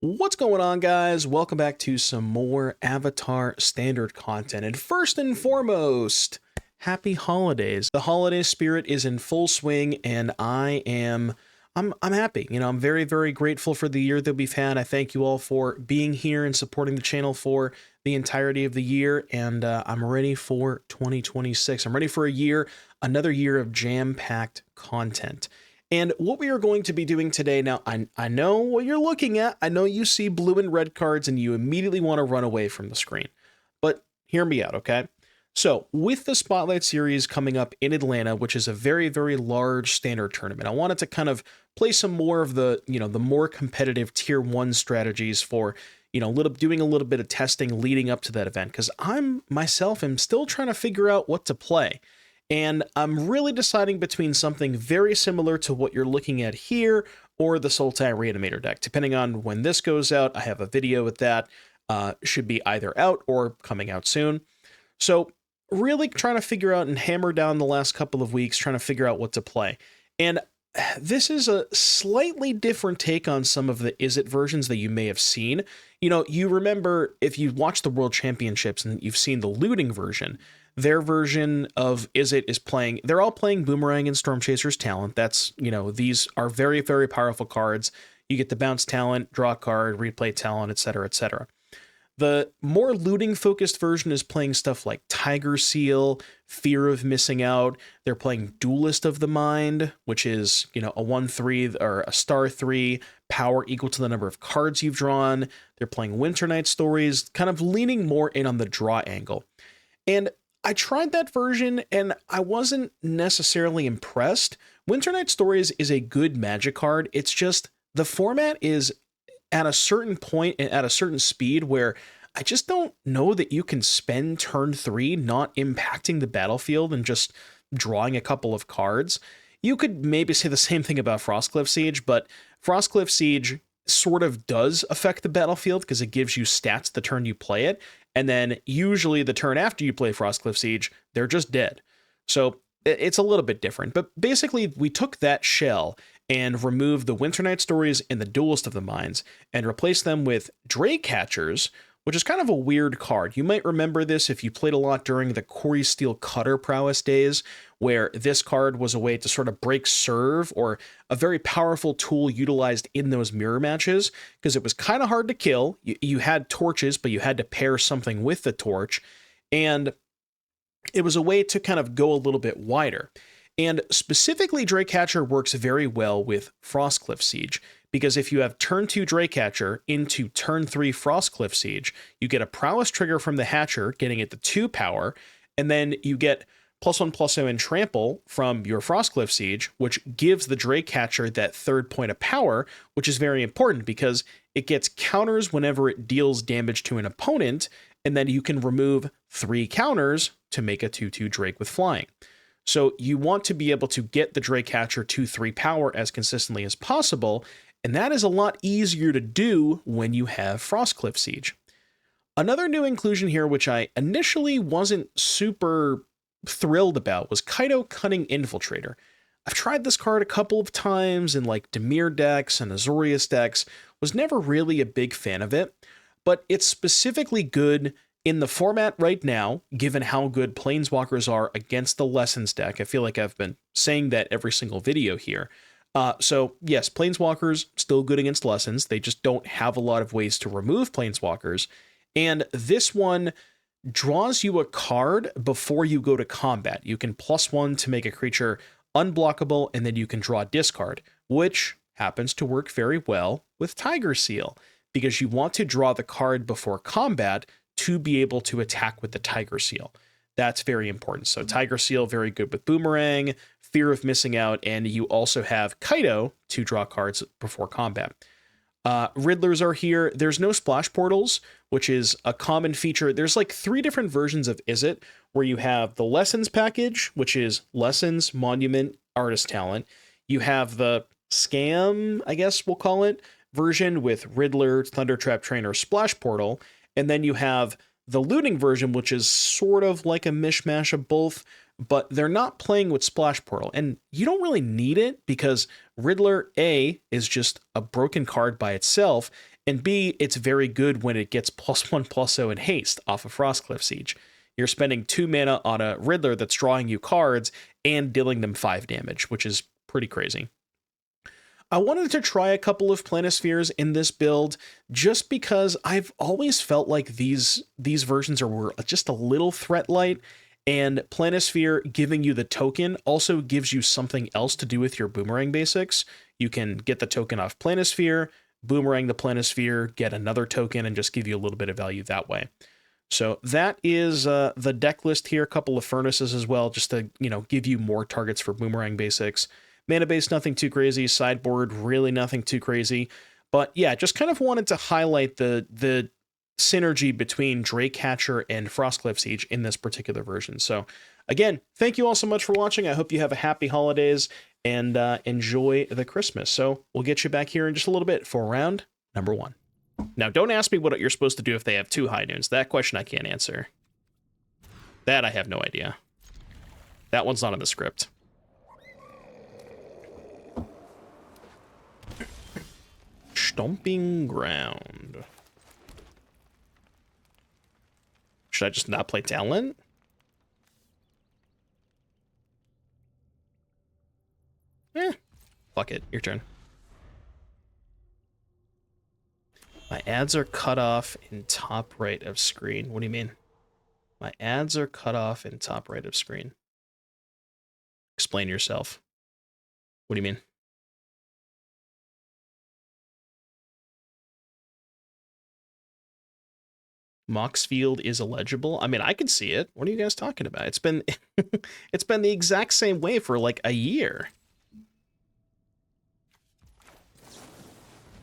What's going on, guys? Welcome back to some more Avatar standard content. And first and foremost, happy holidays. The holiday spirit is in full swing, and I'm happy. I'm very, very grateful for the year that we've had. I thank you all for being here and supporting the channel for the entirety of the year, and I'm ready for 2026. I'm ready for another year of jam-packed content. And what we are going to be doing today, now I know what you're looking at. I know you see blue and red cards and you immediately want to run away from the screen. But hear me out, okay? So with the Spotlight Series coming up in Atlanta, which is a very, very large standard tournament, I wanted to kind of play some more of the more competitive tier 1 strategies for, doing a little bit of testing leading up to that event, because myself am still trying to figure out what to play. And I'm really deciding between something very similar to what you're looking at here or the Sultai Reanimator deck. Depending on when this goes out, I have a video with that. Should be either out or coming out soon. So really trying to figure out and hammer down the last couple of weeks, trying to figure out what to play. And this is a slightly different take on some of the Izzet versions that you may have seen. You remember if you watch the World Championships and you've seen the looting version, their version of Izzet is they're all playing Boomerang and Storm Chaser's talent. That's, these are very, very powerful cards. You get the bounce talent, draw a card, replay talent, etc., etc. The more looting focused version is playing stuff like Tiger Seal, Fear of Missing Out. They're playing Duelist of the Mind, which is, a 1/3 or a star 3, power equal to the number of cards you've drawn. They're playing Winter Night Stories, kind of leaning more in on the draw angle. And I tried that version and I wasn't necessarily impressed. Winter Night Stories is a good Magic card. It's just the format is at a certain point and at a certain speed where I just don't know that you can spend turn 3 not impacting the battlefield and just drawing a couple of cards. You could maybe say the same thing about Frostcliff Siege, but Frostcliff Siege sort of does affect the battlefield because it gives you stats the turn you play it. And then usually the turn after you play Frostcliff Siege, they're just dead. So it's a little bit different. But basically, we took that shell and removed the Winter Night Stories and the Duelist of the Minds and replaced them with Drake Catchers, which is kind of a weird card. You might remember this if you played a lot during the Corey Steel Cutter Prowess days, where this card was a way to sort of break serve, or a very powerful tool utilized in those mirror matches, because it was kind of hard to kill. You had torches, but you had to pair something with the torch, and it was a way to kind of go a little bit wider. And specifically, Drake-Catcher works very well with Frostcliff Siege, because if you have turn 2 Drake-Catcher into turn 3 Frostcliff Siege, you get a prowess trigger from the Hatcher, getting it to 2 power, and then you get +1/+0 and trample from your Frostcliff Siege, which gives the Drake-Catcher that 3rd point of power, which is very important because it gets counters whenever it deals damage to an opponent, and then you can remove 3 counters to make a 2/2 Drake with flying. So you want to be able to get the Drake-Catcher to 3 power as consistently as possible, and that is a lot easier to do when you have Frostcliff Siege. Another new inclusion here, which I initially wasn't super thrilled about, was Kaido Cunning Infiltrator. I've tried this card a couple of times in like Dimir decks and Azorius decks, was never really a big fan of it, but it's specifically good in the format right now, given how good Planeswalkers are against the Lessons deck. I feel like I've been saying that every single video here. So yes, Planeswalkers still good against Lessons. They just don't have a lot of ways to remove Planeswalkers. And this one draws you a card before you go to combat. You can +1 to make a creature unblockable, and then you can draw a discard, which happens to work very well with Tiger Seal, because you want to draw the card before combat to be able to attack with the Tiger Seal. That's very important. So Tiger Seal, very good with Boomerang, Fear of Missing Out, and you also have Kaido to draw cards before combat. Riddlers are here. There's no splash portals, which is a common feature. There's like 3 different versions of Izzet, where you have the Lessons package, which is Lessons, Monument, Artist Talent. You have the Scam, I guess we'll call it, version with Riddler, Thundertrap Trainer, Splash Portal. And then you have the looting version, which is sort of like a mishmash of both, but they're not playing with Splash Portal. And you don't really need it because Riddler A is just a broken card by itself, And B, it's very good when it gets +1/+0 in haste off of Frostcliff Siege. You're spending 2 mana on a Riddler that's drawing you cards and dealing them 5 damage, which is pretty crazy. I wanted to try a couple of Planispheres in this build just because I've always felt like these versions were just a little threat light, and Planisphere giving you the token also gives you something else to do with your Boomerang basics. You can get the token off Planisphere, Boomerang the Planisphere, get another token, and just give you a little bit of value that way. So that is the deck list here. A couple of Furnaces as well, just to, give you more targets for Boomerang basics. Mana base, nothing too crazy. Sideboard, really nothing too crazy. But yeah, just kind of wanted to highlight the synergy between Drakecatcher and Frostcliff Siege in this particular version. So again, thank you all so much for watching. I hope you have a happy holidays and enjoy the Christmas. So we'll get you back here in just a little bit for round number 1. Now, don't ask me what you're supposed to do if they have 2 high noons. That question I can't answer. That I have no idea. That one's not in the script. Stomping Ground. Should I just not play Talent? Fuck it. Your turn. My ads are cut off in top right of screen. What do you mean? My ads are cut off in top right of screen. Explain yourself. What do you mean? Moxfield is illegible. I mean, I can see it. What are you guys talking about? It's been it's been the exact same way for like a year.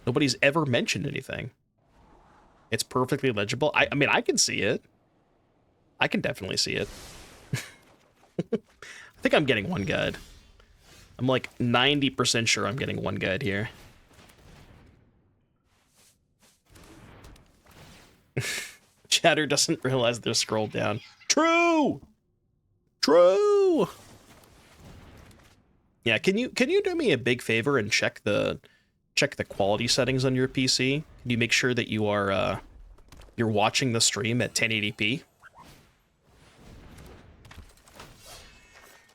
Nobody's ever mentioned anything. It's perfectly legible. I mean, I can see it. I can definitely see it. I think I'm getting one guide. I'm like 90% sure I'm getting one guide here. Chatter doesn't realize they're scrolled down. True! True! Yeah, can you do me a big favor and check the quality settings on your PC? Can you make sure that you are you're watching the stream at 1080p?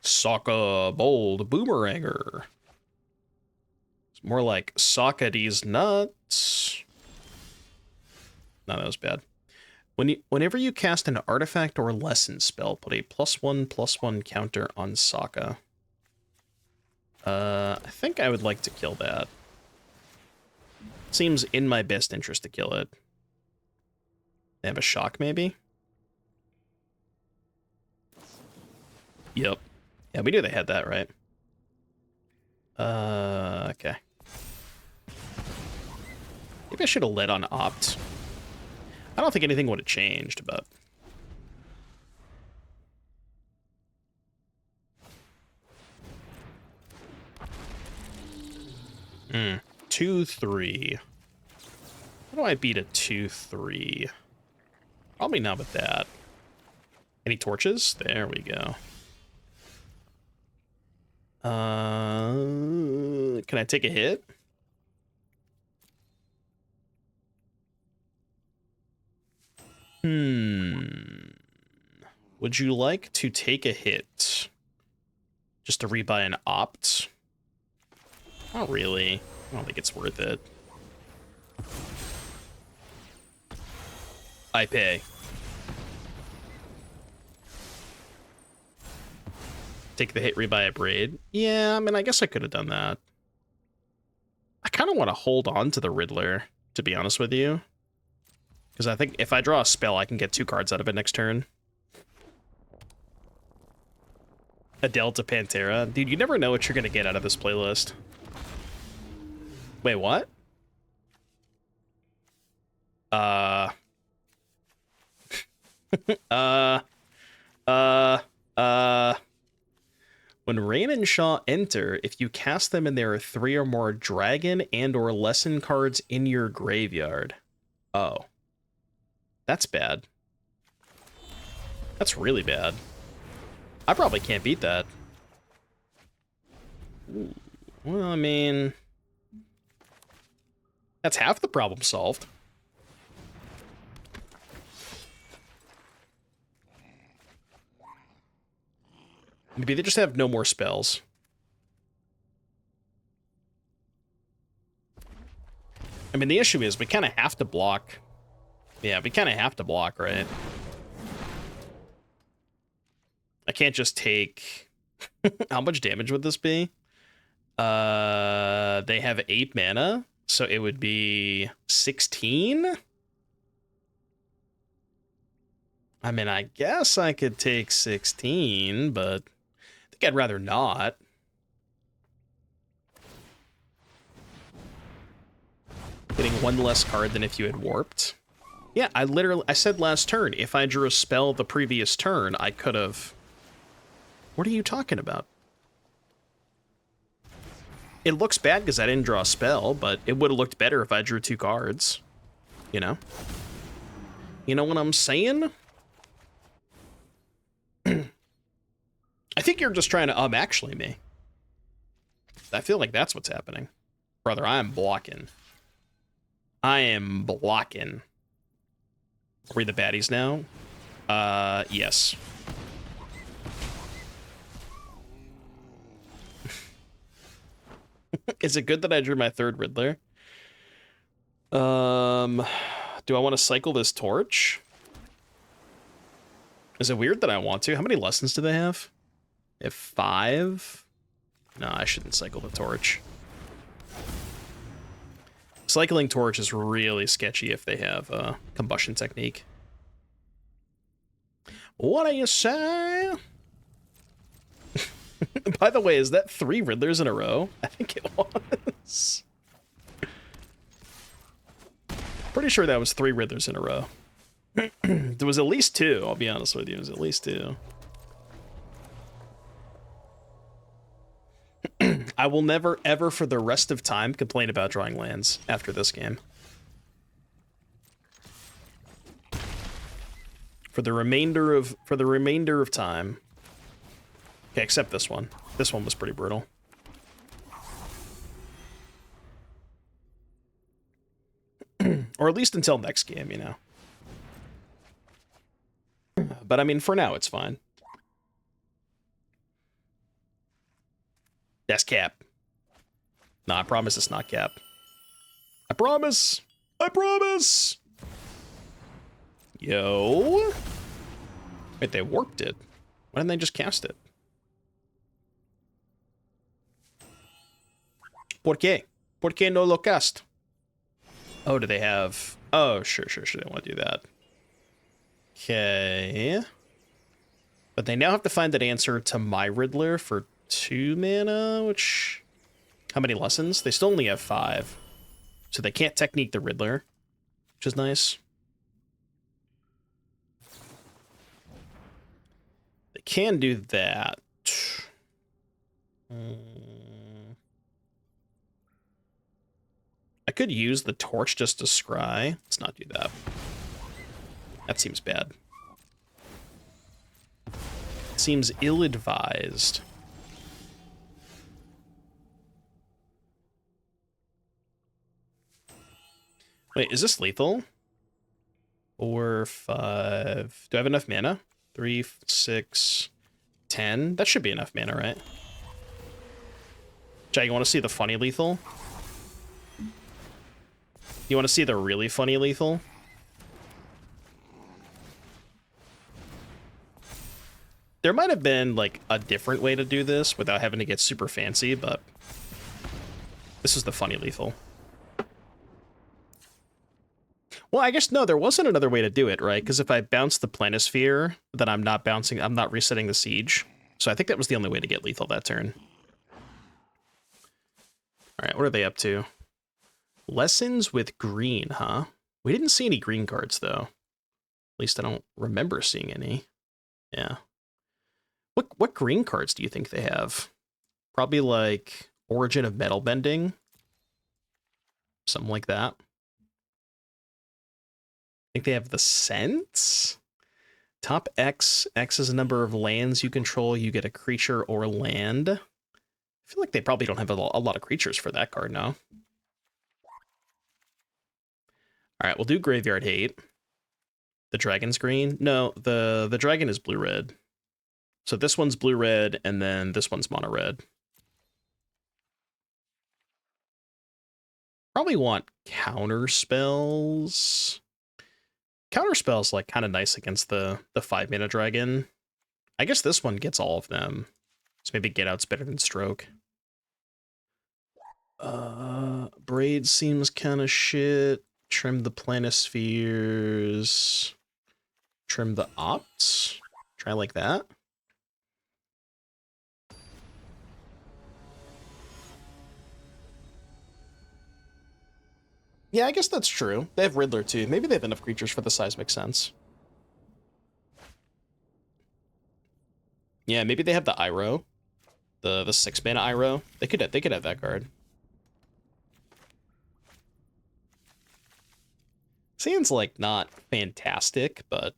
Sokka Bold Boomeranger. It's more like Sokka these nuts. No, that was bad. Whenever you cast an artifact or lesson spell, put a +1/+1 counter on Sokka. I think I would like to kill that. Seems in my best interest to kill it. They have a shock, maybe? Yep. Yeah, we knew they had that, right? Okay. Maybe I should have led on Opt. I don't think anything would have changed, but... Hmm. 2-3. How do I beat a 2-3? Probably not with that. Any torches? There we go. Can I take a hit? Would you like to take a hit? Just to rebuy an Opt? Not really. I don't think it's worth it. I pay. Take the hit, rebuy a Braid? Yeah, I mean, I guess I could have done that. I kind of want to hold on to the Riddler, to be honest with you. Because I think if I draw a spell, I can get 2 cards out of it next turn. A Delta Pantera. Dude, you never know what you're going to get out of this playlist. Wait, what? When Rain and Shaw enter, if you cast them and there are 3 or more dragon and or lesson cards in your graveyard. Oh. That's bad. That's really bad. I probably can't beat that. Ooh. Well, I mean... That's half the problem solved. Maybe they just have no more spells. I mean, the issue is we kind of have to block. Yeah, we kind of have to block, right? I can't just take... How much damage would this be? They have 8 mana, so it would be 16? I mean, I guess I could take 16, but I think I'd rather not. Getting 1 less card than if you had warped. Yeah, I said last turn, if I drew a spell the previous turn, I could have... What are you talking about? It looks bad because I didn't draw a spell, but it would have looked better if I drew 2 cards. You know? You know what I'm saying? I think you're just trying to actually me. I feel like that's what's happening. Brother, I am blocking. I am blocking. Are we the baddies now? Yes. Is it good that I drew my 3rd Riddler? Do I want to cycle this torch? Is it weird that I want to? How many lessons do they have? They have 5? No, I shouldn't cycle the torch. Cycling torch is really sketchy if they have a combustion technique. What do you say? By the way, is that 3 Riddlers in a row? I think it was. Pretty sure that was 3 Riddlers in a row. There was at least 2, I'll be honest with you. It was at least 2. I will never, ever, for the rest of time, complain about drawing lands after this game. For the remainder of time. Okay, except this one. This one was pretty brutal. Or at least until next game, you know. But I mean, for now, it's fine. That's cap. Nah, I promise it's not cap. I promise! I promise! Yo! Wait, they warped it. Why didn't they just cast it? ¿Por qué? ¿Por qué no lo cast? Oh, do they have... Oh, sure. They want to do that. Okay. But they now have to find that answer to my Riddler for 2 mana, which... How many lessons? They still only have 5. So they can't technique the Riddler, which is nice. They can do that. I could use the torch just to scry. Let's not do that. That seems bad. It seems ill-advised. Wait, is this lethal? 4, 5... Do I have enough mana? 3, 6, 10? That should be enough mana, right? Jay, you want to see the funny lethal? You want to see the really funny lethal? There might have been, like, a different way to do this without having to get super fancy, but this is the funny lethal. Well, I guess, no, there wasn't another way to do it, right? Because if I bounce the Planisphere, then I'm not resetting the Siege. So I think that was the only way to get lethal that turn. All right, what are they up to? Lessons with green, huh? We didn't see any green cards, though. At least I don't remember seeing any. Yeah. What green cards do you think they have? Probably like Origin of Metal Bending. Something like that. I think they have the Sense. Top X. X is a number of lands you control. You get a creature or land. I feel like they probably don't have a lot of creatures for that card now. All right, we'll do Graveyard Hate. The dragon's green? No, the dragon is blue-red. So this one's blue-red, and then this one's mono-red. Probably want counter spells. Counter spells like kind of nice against the 5-mana dragon. I guess this one gets all of them. So maybe Get Out's better than Stroke. Braid seems kind of shit. Trim the Planispheres. Trim the Opts. Try like that. Yeah, I guess that's true. They have Riddler too. Maybe they have enough creatures for the Seismic Sense. Yeah, maybe they have the Iroh. The 6-mana Iroh. They could have that card. Seems like not fantastic, but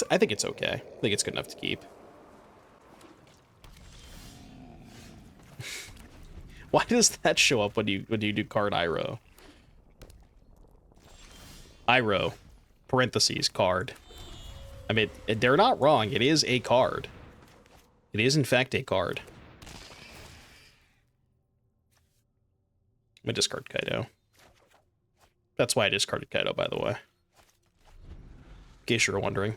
I think it's okay. I think it's good enough to keep. Why does that show up when you do card Iroh? Iroh, parentheses, card. I mean, they're not wrong. It is a card. It is, in fact, a card. I'm gonna discard Kaido. That's why I discarded Kaido, by the way. In case you were wondering.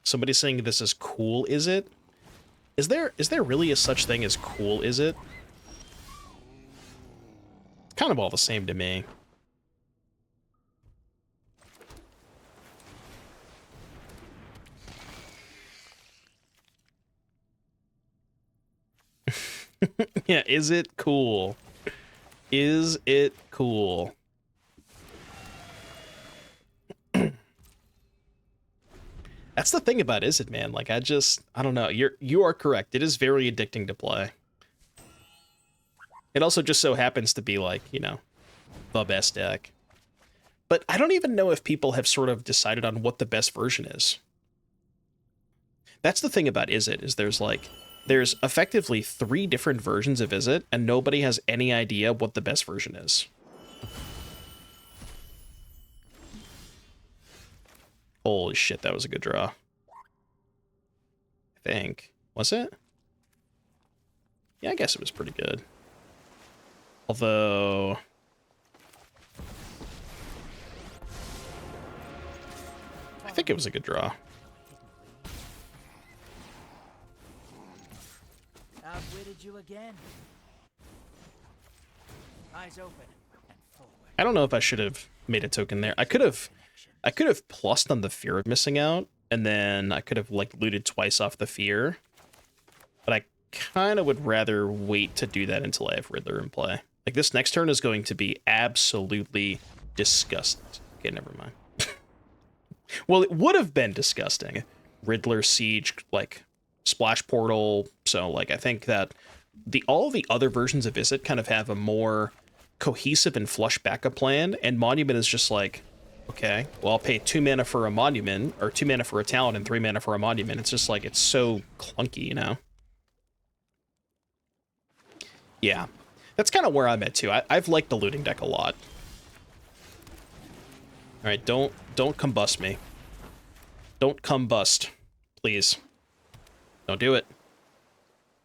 Somebody's saying this is cool, is it? Is there really a such thing as cool, is it? It's kind of all the same to me. Yeah, is it cool? Is it cool? That's the thing about Izzet, man. Like, I don't know. You are correct. It is very addicting to play. It also just so happens to be like, you know, the best deck. But I don't even know if people have sort of decided on what the best version is. That's the thing about Izzet, is there's effectively 3 different versions of Izzet, and nobody has any idea what the best version is. Holy shit, that was a good draw. I think. Was it? Yeah, I guess it was pretty good. Although... I think it was a good draw. Outwitted you again. Eyes open and forward. I don't know if I should have made a token there. I could have plussed on the fear of missing out, and then I could have like looted twice off the fear. But I kind of would rather wait to do that until I have Riddler in play. Like, this next turn is going to be absolutely disgusting. Okay, never mind. Well, it would have been disgusting. Riddler, Siege, like, Splash Portal. So, like, I think that all the other versions of Izzet kind of have a more cohesive and flush backup plan, and Monument is just like, okay, well, I'll pay 2 mana for a Monument, or 2 mana for a Talent, and 3 mana for a Monument. It's just like, it's so clunky, you know? Yeah. That's kind of where I'm at, too. I've liked the looting deck a lot. Alright, don't combust me. Don't combust. Please. Don't do it.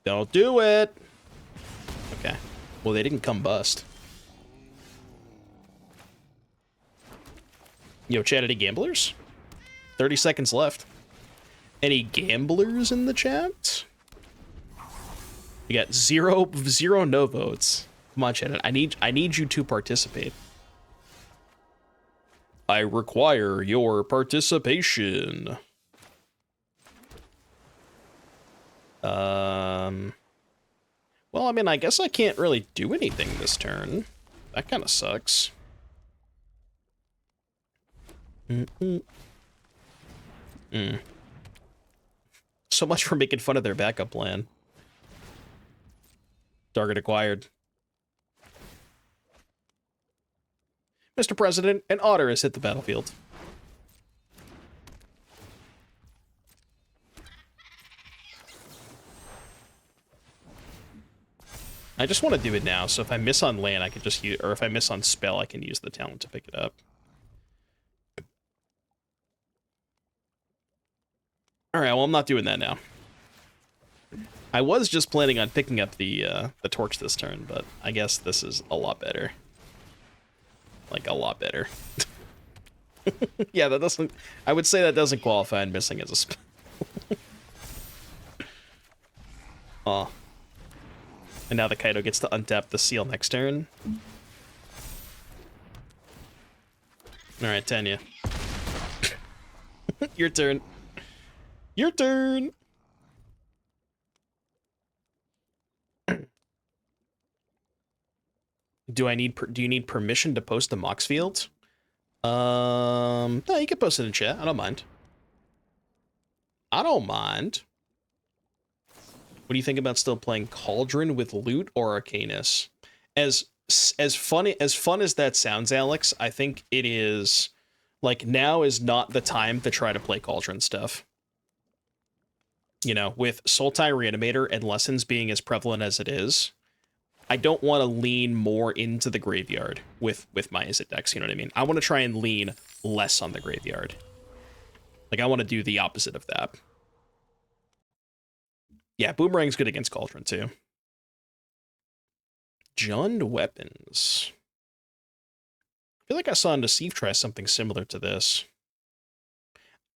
Don't do it! Okay. Well, they didn't combust. Yo, chat, any gamblers? 30 seconds left. Any gamblers in the chat? We got zero no votes. Come on, chat. I need you to participate. I require your participation. Well, I mean, I guess I can't really do anything this turn. That kind of sucks. So much for making fun of their backup plan. Target acquired. Mr. President, an otter has hit the battlefield. I just want to do it now, so if I miss on land, I can just use, or if I miss on spell, I can use the talent to pick it up. Alright, well, I'm not doing that now. I was just planning on picking up the torch this turn, but I guess this is a lot better. Like, a lot better. Yeah, that doesn't... I would say that doesn't qualify in missing as a spell. Oh. And now the Kaido gets to untap the seal next turn. Alright, Tanya. Your turn. Your turn! Do you need permission to post the Mox field? No, you can post it in chat. I don't mind. I don't mind. What do you think about still playing Cauldron with Loot or Arcanus? As fun as that sounds, Alex, I think it is, like, now is not the time to try to play Cauldron stuff. You know, with Sultai Reanimator and Lessons being as prevalent as it is, I don't want to lean more into the graveyard with my Izzet decks, you know what I mean? I want to try and lean less on the graveyard. Like, I want to do the opposite of that. Yeah, Boomerang's good against Cauldron, too. Jund Weapons. I feel like I saw Nassif try something similar to this.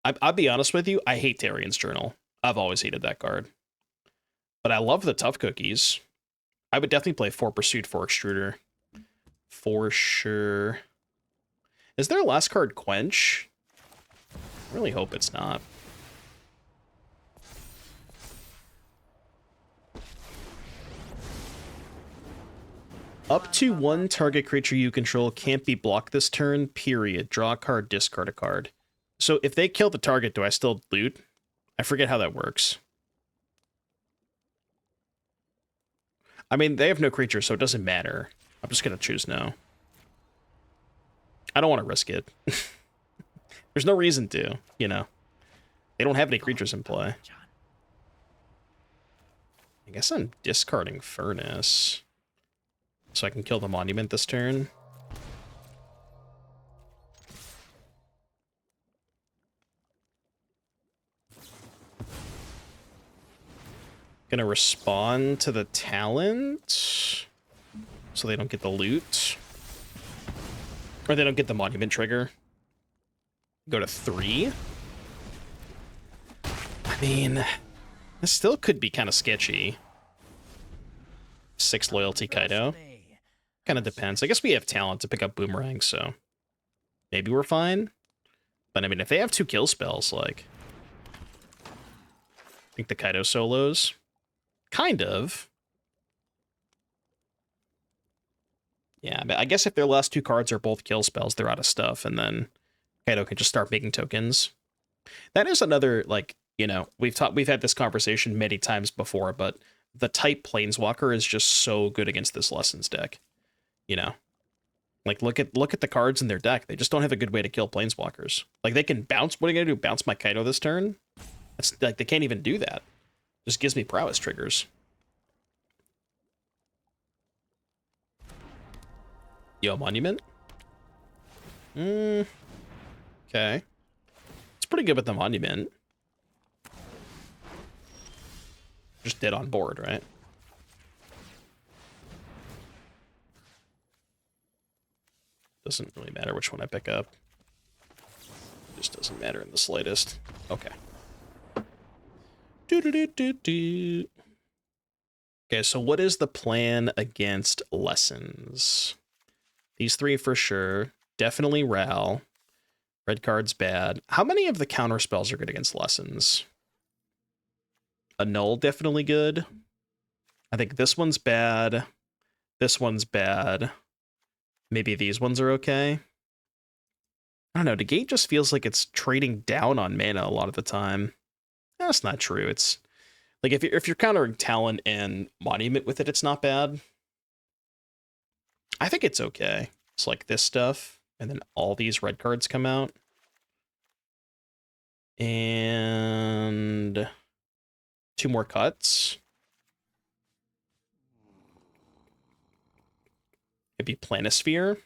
I'll be honest with you, I hate Tarian's Journal. I've always hated that card. But I love the Tough Cookies. I would definitely play 4 Pursuit, 4 Extruder. For sure. Is their last card Quench? I really hope it's not. Up to 1 target creature you control can't be blocked this turn, period. Draw a card, discard a card. So if they kill the target, do I still loot? I forget how that works. I mean, they have no creature, so it doesn't matter. I'm just going to choose no. I don't want to risk it. There's no reason to, you know. They don't have any creatures in play. I guess I'm discarding Furnace. So I can kill the Monument this turn. Gonna respond to the talent. So they don't get the loot. Or they don't get the Monument trigger. Go to 3. I mean, this still could be kind of sketchy. 6 loyalty Kaido. Kind of depends. I guess we have talent to pick up Boomerang, so maybe we're fine. But I mean, if they have 2 kill spells, like, I think the Kaido solos. Kind of. Yeah, but I guess if their last 2 cards are both kill spells, they're out of stuff, and then Kaido can just start making tokens. That is another, like, you know, we've had this conversation many times before, but the type Planeswalker is just so good against this Lessons deck. You know, like, look at the cards in their deck. They just don't have a good way to kill Planeswalkers. Like, they can bounce. What are you gonna do? Bounce my Kaido this turn? It's like they can't even do that. Just gives me prowess triggers. Yo, Monument. Okay. It's pretty good with the Monument. Just dead on board, right? Doesn't really matter which one I pick up. Just doesn't matter in the slightest. Okay. Okay, so what is the plan against Lessons? These 3 for sure. Definitely Ral. Red card's bad. How many of the counter spells are good against Lessons? Annul definitely good. I think this one's bad. This one's bad. Maybe these ones are okay. I don't know. The gate just feels like it's trading down on mana a lot of the time. That's not true. It's like if you're countering Talent and Monument with it, it's not bad. I think it's okay. It's like this stuff, and then all these red cards come out. And 2 more cuts. It'd be Planisphere.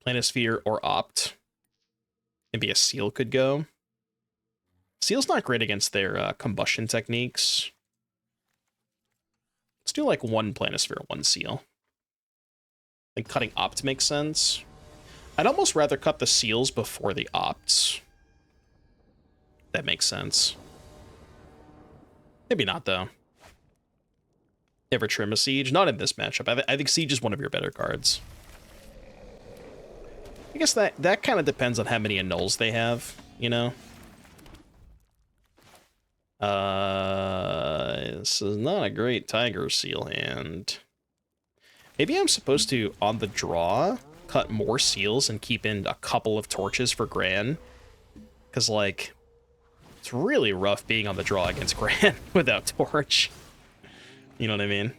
Planisphere or Opt. Maybe a Seal could go. Seal's not great against their combustion techniques. Let's do like one Planisphere, one Seal. I think cutting Opt makes sense. I'd almost rather cut the Seals before the Opts. That makes sense. Maybe not, though. Ever trim a Siege? Not in this matchup. I think Siege is one of your better cards. I guess that kind of depends on how many annuls they have, you know? This is not a great Tiger Seal hand. Maybe I'm supposed to, on the draw, cut more Seals and keep in a couple of Torches for Gran. Because, like, it's really rough being on the draw against Gran without Torch. You know what I mean?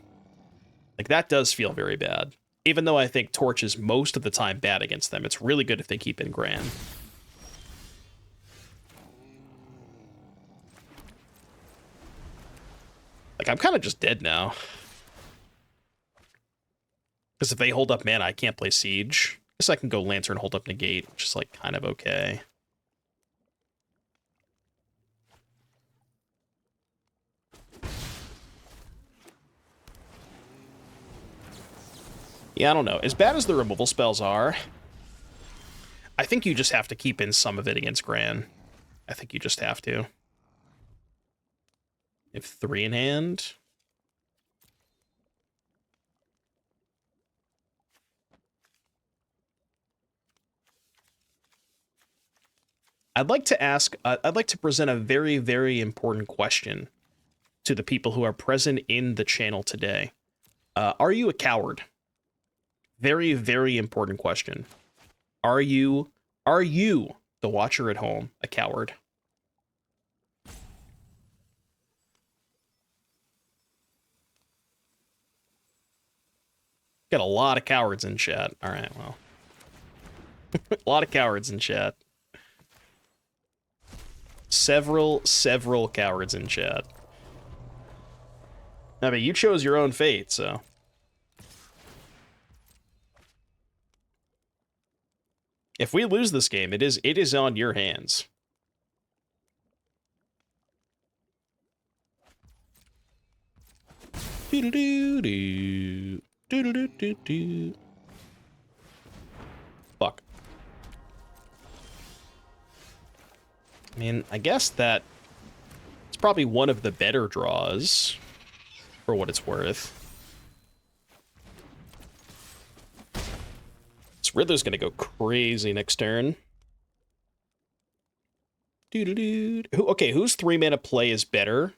Like, that does feel very bad. Even though I think Torch is most of the time bad against them, it's really good if they keep in Gran. Like, I'm kind of just dead now. Because if they hold up mana, I can't play Siege. I guess I can go Lantern, hold up Negate, which is, like, kind of okay. Yeah, I don't know. As bad as the removal spells are, I think you just have to keep in some of it against Gran. I think you just have to. If 3 in hand. I'd like to present a very, very important question to the people who are present in the channel today. Are you a coward? Very, very important question. Are you, the watcher at home, a coward? Got a lot of cowards in chat. All right, well. A lot of cowards in chat. Several cowards in chat. I mean, you chose your own fate, so. If we lose this game, it is on your hands. Fuck. I mean, I guess that it's probably one of the better draws, for what it's worth. This Riddler's gonna go crazy next turn. Okay, whose 3-mana play is better?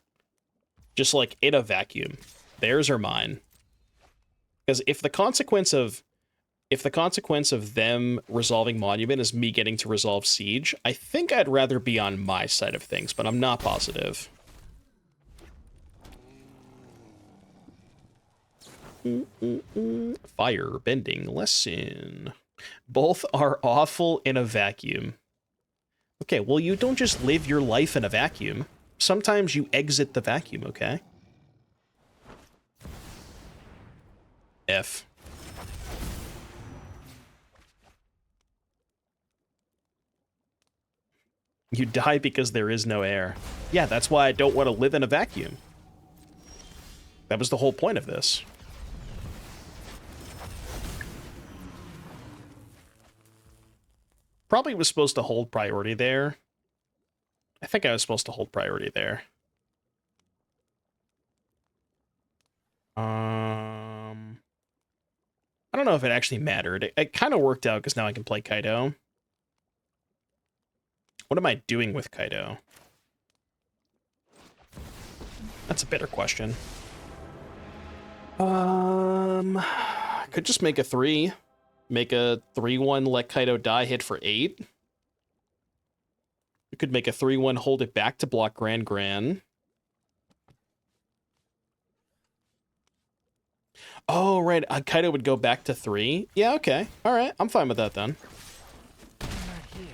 Just like in a vacuum. Theirs or mine? Because if the consequence of them resolving Monument is me getting to resolve Siege, I think I'd rather be on my side of things, but I'm not positive. Fire bending lesson. Both are awful in a vacuum. Okay, well, you don't just live your life in a vacuum. Sometimes you exit the vacuum, okay? F. You die because there is no air. Yeah, that's why I don't want to live in a vacuum. That was the whole point of this. Probably was supposed to hold priority there. I think I was supposed to hold priority there. I don't know if it actually mattered. It kind of worked out because now I can play Kaido. What am I doing with Kaido? That's a better question. Could just make a 3. Make a 3-1, let Kaido die, hit for 8. We could make a 3-1, hold it back to block Gran. Oh, right. Kaido would go back to 3. Yeah, okay. All right. I'm fine with that then.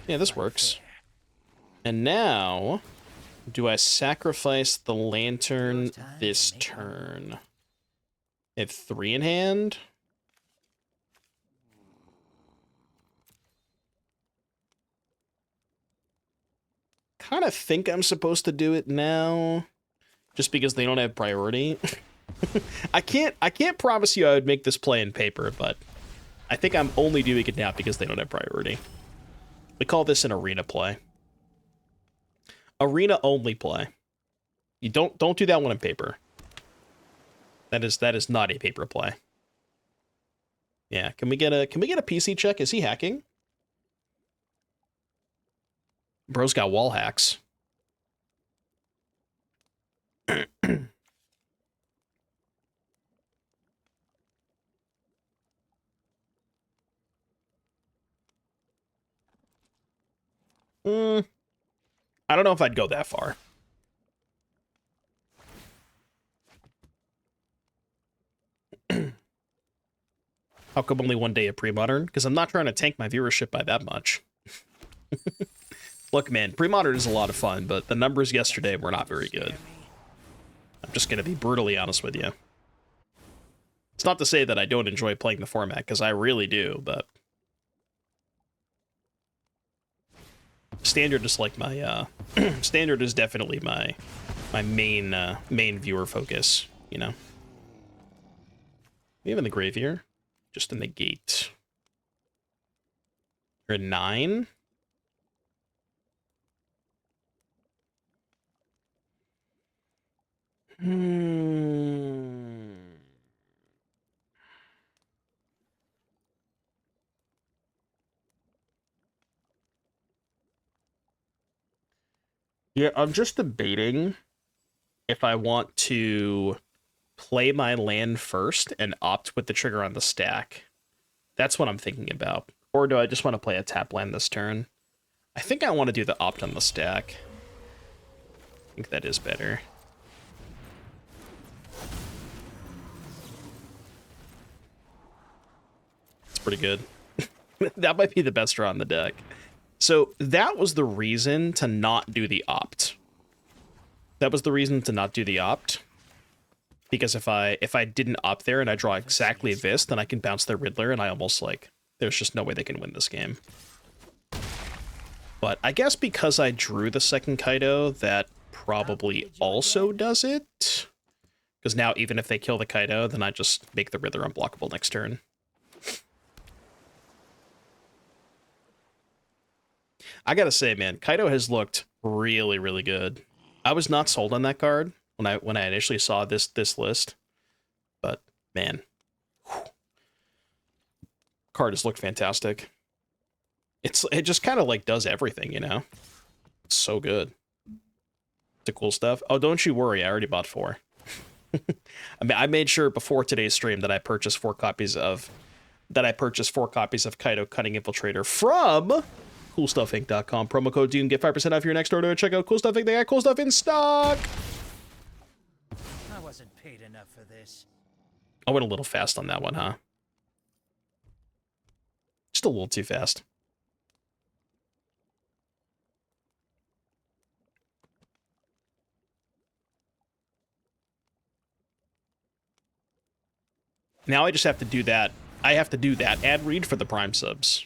Yeah, this works. And now, do I sacrifice the Lantern this turn? I have 3 in hand. Kind of think I'm supposed to do it now, just because they don't have priority. I can't promise you I would make this play in paper, but I think I'm only doing it now because they don't have priority. We call this an arena play. Arena only play. You don't do that one in paper. That is not a paper play. Yeah, can we get a PC check? Is he hacking? Bro's got wall hacks. I don't know if I'd go that far. How come only one day of pre-modern? Because I'm not trying to tank my viewership by that much. Look, man, pre-modern is a lot of fun, but the numbers yesterday were not very good. I'm just going to be brutally honest with you. It's not to say that I don't enjoy playing the format, because I really do, but... Standard is like my, Standard is definitely my main viewer focus, you know? We have in the grave here. Just in the gate. You're at 9? Yeah, I'm just debating if I want to play my land first and opt with the trigger on the stack. That's what I'm thinking about. Or do I just want to play a tap land this turn? I think I want to do the opt on the stack. I think that is better. It's pretty good. That might be the best draw on the deck. So that was the reason to not do the opt. That was the reason to not do the opt. Because if I didn't opt there and I draw exactly this, then I can bounce their Riddler and I almost like, there's just no way they can win this game. But I guess because I drew the second Kaido, that probably also does it. Because now even if they kill the Kaido, then I just make the Riddler unblockable next turn. I gotta say, man, Kaido has looked really, really good. I was not sold on that card when I initially saw this list, but man, card has looked fantastic. It just kind of like does everything, you know. It's so good. The cool stuff. Oh, don't you worry, I already bought 4. I mean, I made sure before today's stream that I purchased 4 copies of Kaido Cunning Infiltrator from CoolStuffInc.com. Promo code Dune, get 5% off your next order. Check out Cool Stuff Inc. They got cool stuff in stock. I wasn't paid enough for this. I went a little fast on that one, huh? Just a little too fast. Now I just have to do that. I have to do that ad read for the Prime subs.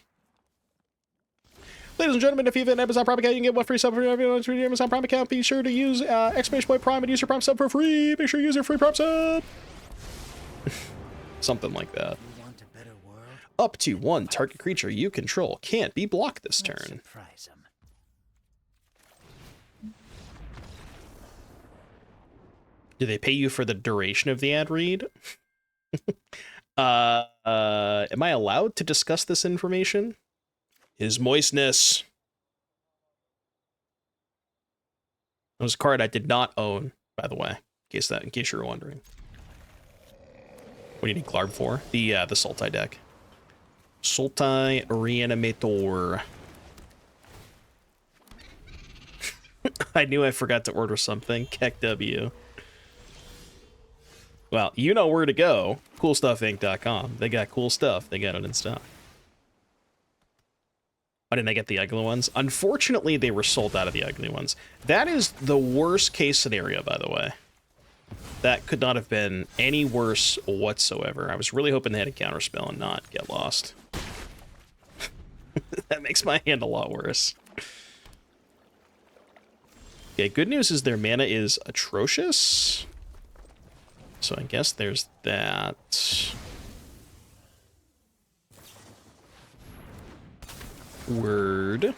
Ladies and gentlemen, if you have an Amazon Prime account, you can get one free sub for everyone on your Amazon Prime account. Be sure to use exclamation point Prime and use your Prime sub for free. Make sure you use your free Prime sub. Something like that. You want a better world? Up to 1 target creature you control can't be blocked this Let's turn. surprise 'em. Do they pay you for the duration of the ad read? Am I allowed to discuss this information? His moistness. That was a card I did not own, by the way, in case you were wondering. What do you need Glarb for? The Sultai deck. Sultai Reanimator. I knew I forgot to order something. Keck W. Well, you know where to go. CoolStuffInc.com. They got cool stuff. They got it in stock. Why didn't I get the ugly ones? Unfortunately, they were sold out of the ugly ones. That is the worst case scenario, by the way. That could not have been any worse whatsoever. I was really hoping they had a counterspell and not get lost. That makes my hand a lot worse. Okay, good news is their mana is atrocious. So I guess there's that. Word.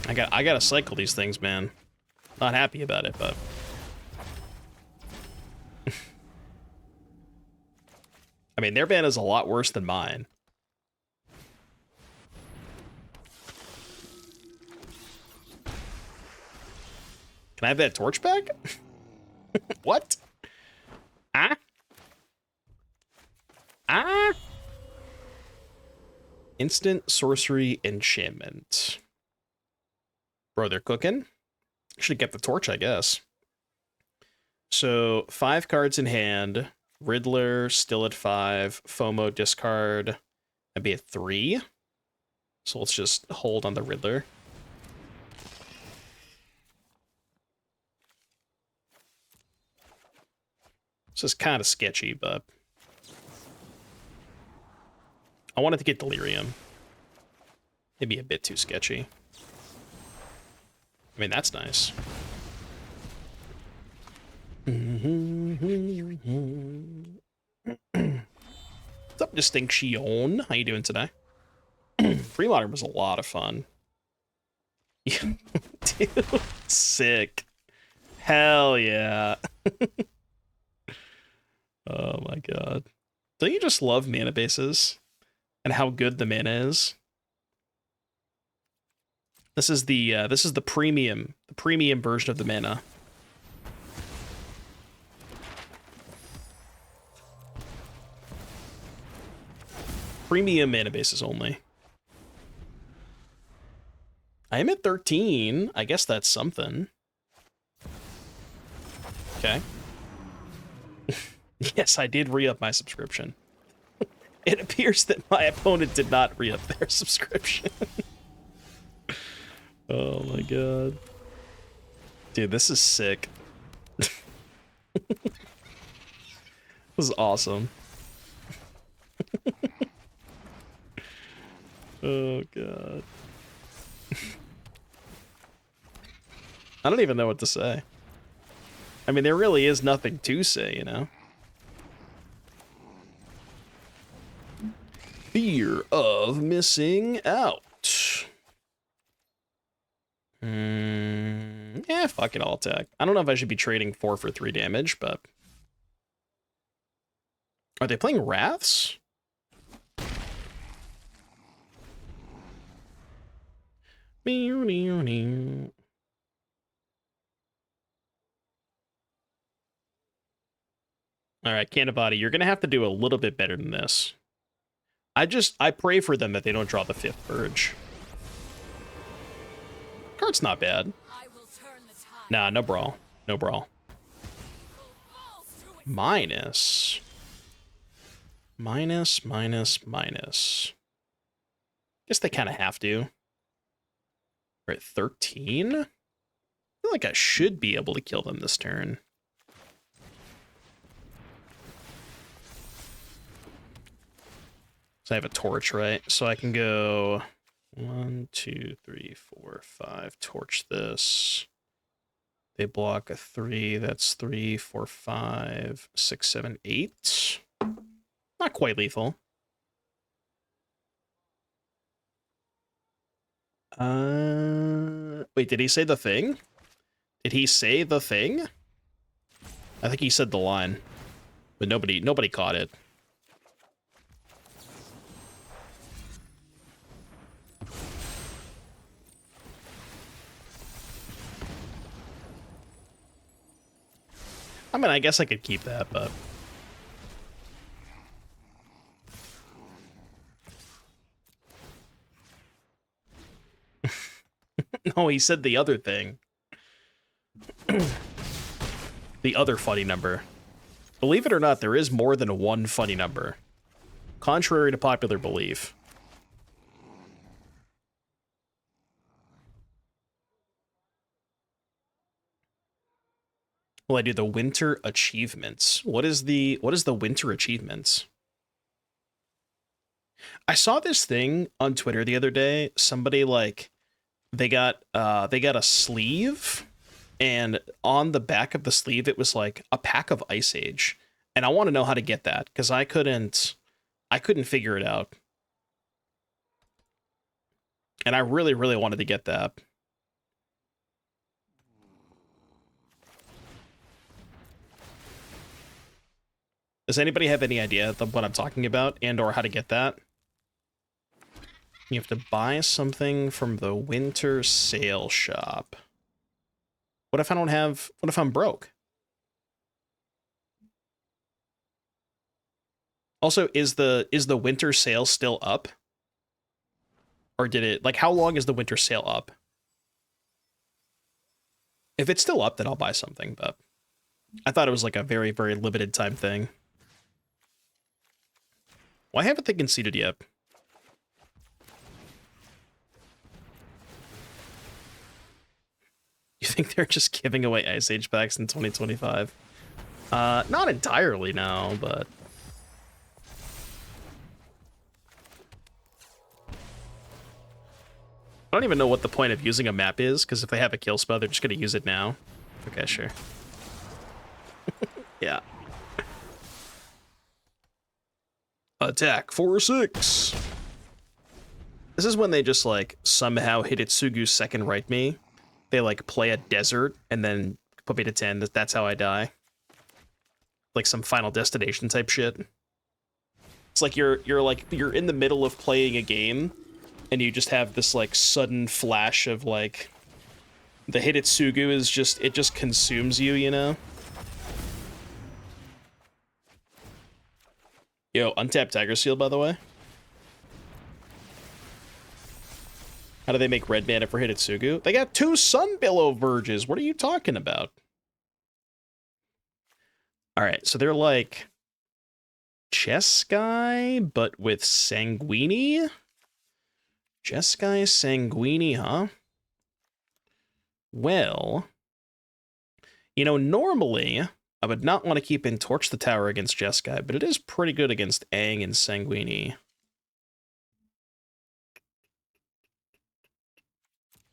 I gotta cycle these things, man. Not happy about it, but I mean, their ban is a lot worse than mine. Can I have that torch back? What? Ah? Ah? Instant sorcery enchantment. Bro, they're cooking. Should get the torch, I guess. So 5 cards in hand. Riddler still at 5. FOMO discard. That'd be a 3. So let's just hold on the Riddler. This is kind of sketchy, but I wanted to get Delirium. Maybe a bit too sketchy. I mean, that's nice. What's up, Distinction? How you doing today? Freemodern was a lot of fun. Dude, sick. Hell yeah. Oh my god. Don't you just love mana bases? And how good the mana is? This is the premium version of the mana. Premium mana bases only. I am at 13. I guess that's something. Okay. Yes, I did re-up my subscription. It appears that my opponent did not re-up their subscription. Oh my god. Dude, this is sick. This is awesome. Oh god. I don't even know what to say. I mean, there really is nothing to say, you know? Fear of missing out. Yeah, fuck it, I'll attack. I don't know if I should be trading 4 for 3 damage, but... Are they playing Wraths? Alright, Canavati, you're gonna have to do a little bit better than this. I pray for them that they don't draw the 5th Purge. Card's not bad. Nah, no brawl. No brawl. Minus. Minus, minus, minus. Guess they kind of have to. We're at 13? I feel like I should be able to kill them this turn. So I have a torch, right? So I can go 1, 2, 3, 4, 5. Torch this. They block a 3. That's 3, 4, 5, 6, 7, 8. Not quite lethal. Wait, did he say the thing? Did he say the thing? I think he said the line, but nobody caught it. I mean, I guess I could keep that, but... No, he said the other thing. The other funny number. Believe it or not, there is more than one funny number. Contrary to popular belief. Will I do the winter achievements? What is the winter achievements? I saw this thing on Twitter the other day. Somebody like they got a sleeve, and on the back of the sleeve it was like a pack of Ice Age. And I want to know how to get that because I couldn't figure it out. And I really, really wanted to get that. Does anybody have any idea of what I'm talking about and or how to get that? You have to buy something from the winter sale shop. What if I'm broke? Also, is the winter sale still up? Or did it, like, how long is the winter sale up? If it's still up, then I'll buy something, but I thought it was like a very, very limited time thing. Why haven't they conceded yet? You think they're just giving away Ice Age packs in 2025? Not entirely, no, but... I don't even know what the point of using a map is, because if they have a kill spell, they're just going to use it now. Okay, sure. Yeah. Attack 4/6. This is when they just, like, somehow hit Hitsugu's second right me. They, like, play a desert and then put me to 10. That's how I die. Like some Final Destination type shit. It's like you're in the middle of playing a game and you just have this like sudden flash of like the Hitsugu is just consumes you, you know? Yo, untapped Tiger Seal, by the way. How do they make red mana for Hitsugu? They got 2 Sunbillow Verges. What are you talking about? Alright, so they're like Jeskai, but with Sanguini? Jeskai Sanguini, huh? Well, you know, normally I would not want to keep in Torch the Tower against Jeskai, but it is pretty good against Aang and Sanguini.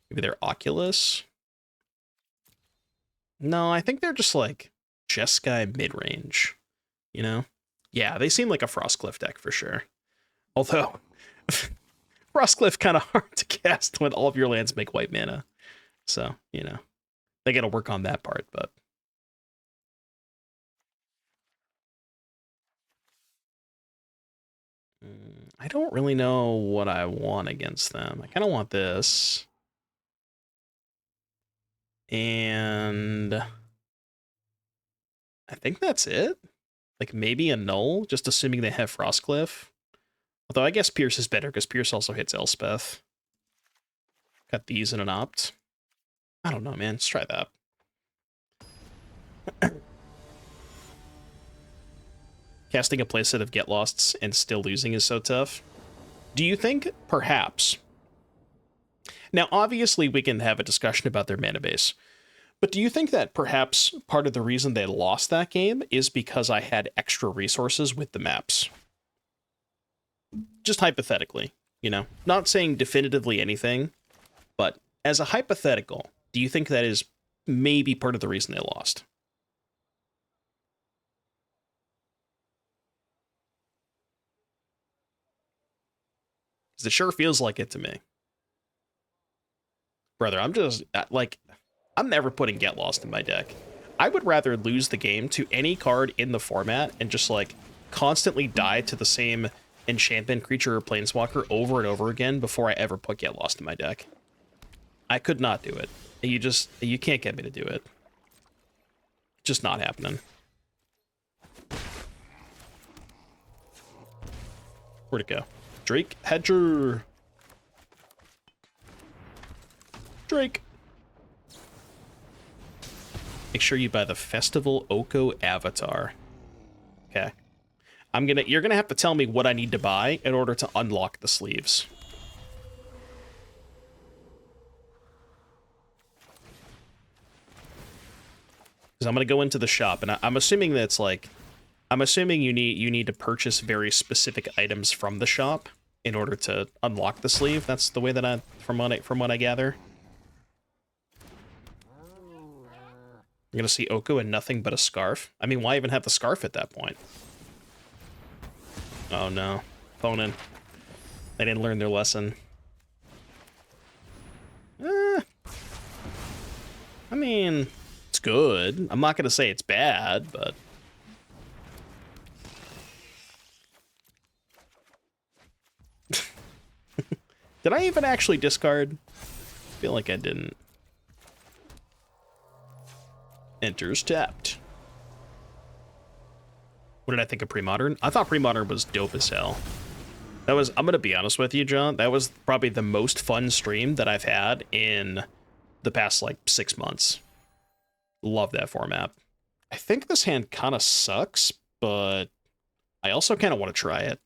Maybe they're Oculus? No, I think they're just like Jeskai mid-range, you know? Yeah, they seem like a Frostcliff deck for sure. Although, Frostcliff kind of hard to cast when all of your lands make white mana. So, you know, they got to work on that part, but... I don't really know what I want against them. I kind of want this. And I think that's it. Like maybe a null, just assuming they have Frostcliff. Although I guess Pierce is better because Pierce also hits Elspeth. Got these in an opt. I don't know, man. Let's try that. Casting a playset of Get Losts and still losing is so tough. Do you think, perhaps... Now, obviously, we can have a discussion about their mana base. But do you think that perhaps part of the reason they lost that game is because I had extra resources with the maps? Just hypothetically, you know? Not saying definitively anything, but as a hypothetical, do you think that is maybe part of the reason they lost? Because it sure feels like it to me. Brother, I'm just, like, I'm never putting Get Lost in my deck. I would rather lose the game to any card in the format and just, like, constantly die to the same enchantment creature or planeswalker over and over again before I ever put Get Lost in my deck. I could not do it. You can't get me to do it. Just not happening. Where'd it go? Drake Hedger. Drake. Make sure you buy the Festival Oko Avatar. Okay. You're gonna have to tell me what I need to buy in order to unlock the sleeves. Because I'm going to go into the shop, and I'm assuming that's like... I'm assuming you need to purchase very specific items from the shop in order to unlock the sleeve. That's the way that from what I gather. You're gonna see Oko and nothing but a scarf. I mean, why even have the scarf at that point? Oh no, opponent. They didn't learn their lesson. I mean, it's good. I'm not gonna say it's bad, but. Did I even actually discard? I feel like I didn't. Enters tapped. What did I think of Pre-Modern? I thought Pre-Modern was dope as hell. That was, I'm gonna be honest with you, John, that was probably the most fun stream that I've had in the past, like, 6 months. Love that format. I think this hand kind of sucks, but I also kind of want to try it.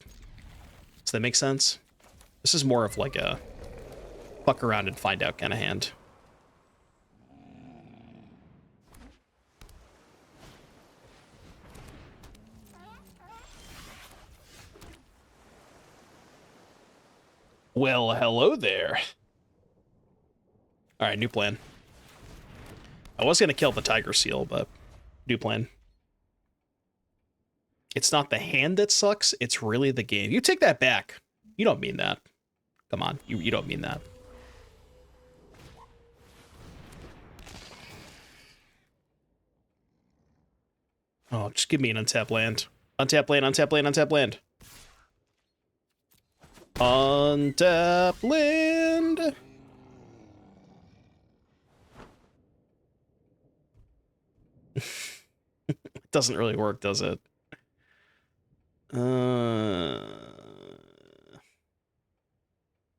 Does that make sense? This is more of like a fuck around and find out kind of hand. Well, hello there. All right, new plan. I was going to kill the Tiger Seal, but new plan. It's not the hand that sucks, it's really the game. You take that back. You don't mean that. Come on, you don't mean that. Oh, just give me an untap land. Untap land, untap land, untap land. Untap land. It doesn't really work, does it?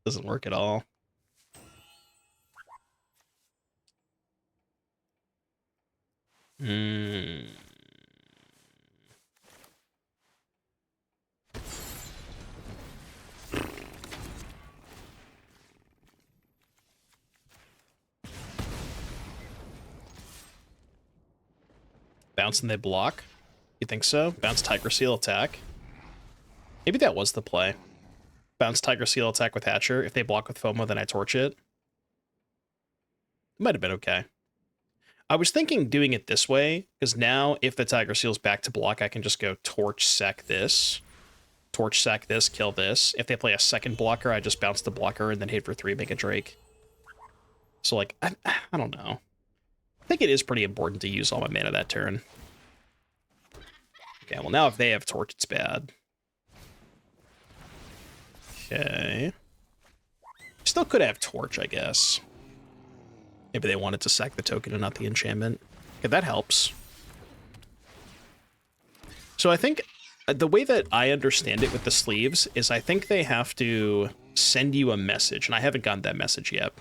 Doesn't work at all. Bounce and they block? You think so? Bounce Tiger Seal attack? Maybe that was the play. Bounce Tiger Seal attack with Hatcher. If they block with FOMO, then I torch it. It might have been okay. I was thinking doing it this way, because now if the Tiger Seal's back to block, I can just go torch sack this. Torch sack this, kill this. If they play a second blocker, I just bounce the blocker and then hit for 3, make a Drake. So, like, I don't know. I think it is pretty important to use all my mana that turn. Okay, well now if they have torch, it's bad. Okay. Still could have torch, I guess. Maybe they wanted to sack the token and not the enchantment. Okay, that helps. So I think the way that I understand it with the sleeves is I think they have to send you a message, and I haven't gotten that message yet.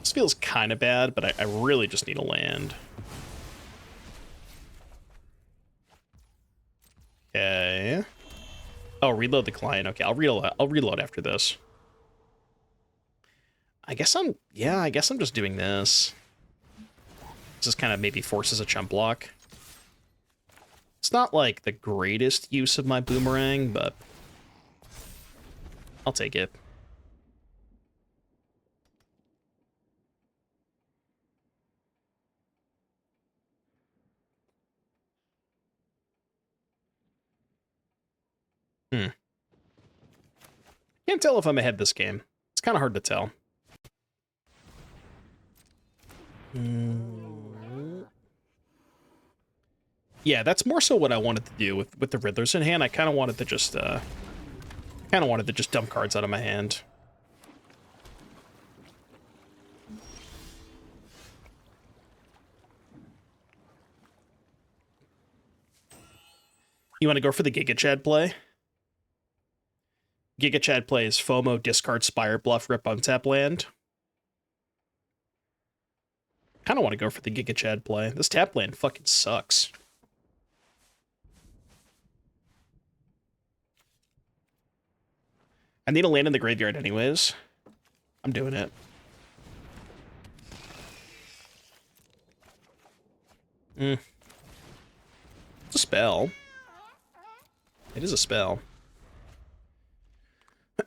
This feels kind of bad, but I really just need a land. Okay. Oh, reload the client. Okay, I'll reload after this. I guess I'm just doing this. This just kind of maybe forces a chump block. It's not like the greatest use of my boomerang, but I'll take it. Can't tell if I'm ahead this game. It's kind of hard to tell. Yeah, that's more so what I wanted to do with the Riddlers in hand. I kind of wanted to just dump cards out of my hand. You want to go for the Giga Chad play? Giga Chad plays FOMO, discard, Spire, Bluff, Rip, untap land. Kind of want to go for the Giga Chad play. This tap land fucking sucks. I need to land in the graveyard anyways. I'm doing it. It's a spell. It is a spell.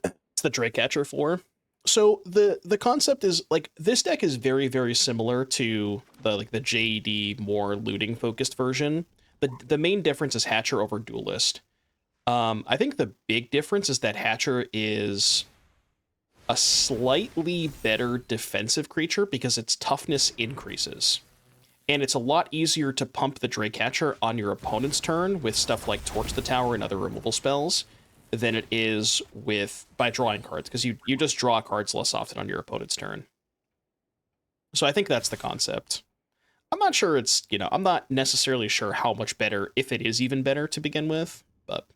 It's the Drake Catcher 4. So the concept is like this deck is very, very similar to the JD more looting focused version. The main difference is Hatcher over Duelist. I think the big difference is that Hatcher is a slightly better defensive creature because its toughness increases. And it's a lot easier to pump the Drake Catcher on your opponent's turn with stuff like Torch the Tower and other removal spells than it is by drawing cards, because you just draw cards less often on your opponent's turn. So I think that's the concept. I'm not sure I'm not necessarily sure how much better, if it is even better to begin with, but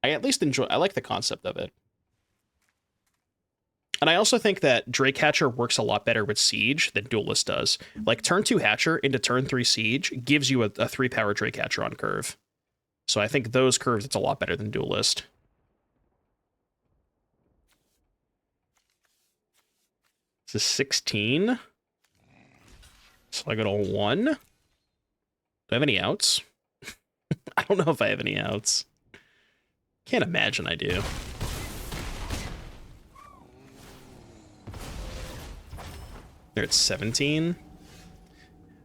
I at least I like the concept of it. And I also think that Drake Hatcher works a lot better with Siege than Duelist does. Like, turn 2 Hatcher into turn 3 Siege gives you a 3-power Drake Hatcher on curve. So I think those curves, it's a lot better than Duelist. This is 16. So I go to 1. Do I have any outs? I don't know if I have any outs. Can't imagine I do. They're at 17.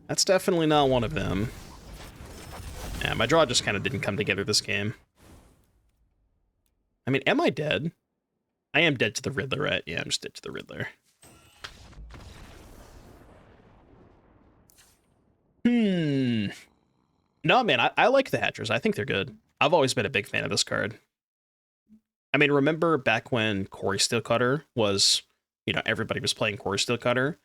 That's definitely not one of them. Yeah, my draw just kind of didn't come together this game. I mean, am I dead? I am dead to the Riddler, right? Yeah, I'm just dead to the Riddler. No, man, I like the Hatchers. I think they're good. I've always been a big fan of this card. I mean, remember back when Quarry Steelcutter was, everybody was playing Quarry Steelcutter,